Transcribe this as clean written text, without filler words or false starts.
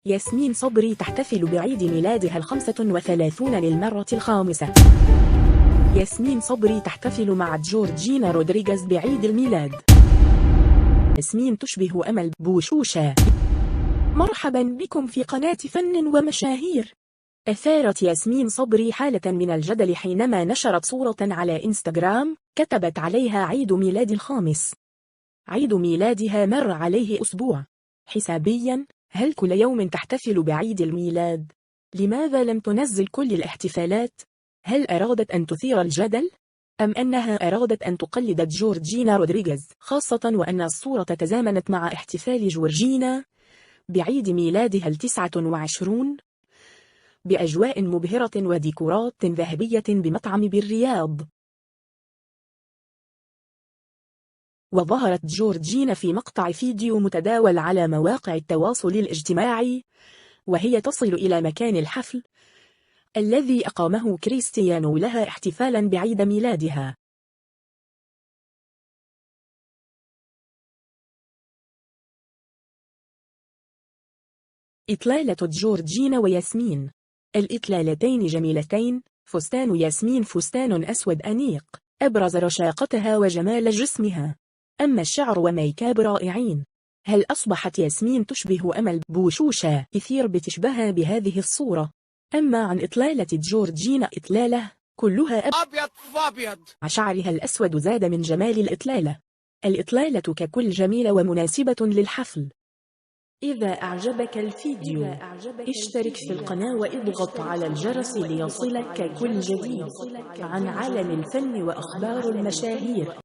ياسمين صبري تحتفل بعيد ميلادها 35 للمرة الخامسة. ياسمين صبري تحتفل مع جورجينا رودريغيز بعيد الميلاد. ياسمين تشبه أمل بوشوشة. مرحبا بكم في قناة فن ومشاهير. أثارت ياسمين صبري حالة من الجدل حينما نشرت صورة على إنستغرام كتبت عليها عيد ميلاد الخامس. عيد ميلادها مر عليه أسبوع. حسابيا، هل كل يوم تحتفل بعيد الميلاد؟ لماذا لم تنزل كل الاحتفالات؟ هل أرادت أن تثير الجدل؟ أم أنها أرادت أن تقلد جورجينا رودريغيز، خاصة وأن الصورة تزامنت مع احتفال جورجينا بعيد ميلادها 29 بأجواء مبهرة وديكورات ذهبية بمطعم بالرياض. وظهرت جورجينا في مقطع فيديو متداول على مواقع التواصل الاجتماعي وهي تصل إلى مكان الحفل الذي أقامه كريستيانو لها احتفالا بعيد ميلادها. إطلالة جورجينا وياسمين. الإطلالتين جميلتين. فستان ياسمين فستان أسود أنيق أبرز رشاقتها وجمال جسمها، أما الشعر وميكاب رائعين. هل أصبحت ياسمين تشبه أمل بوشوشة كثير بتشبهها بهذه الصورة؟ أما عن إطلالة جورجينا، إطلالة كلها أبيض فابيض، شعرها الأسود زاد من جمال الإطلالة. الإطلالة ككل جميلة ومناسبة للحفل. إذا أعجبك الفيديو اشترك في القناة واضغط على الجرس ليصلك كل جديد عن عالم الفن وأخبار المشاهير.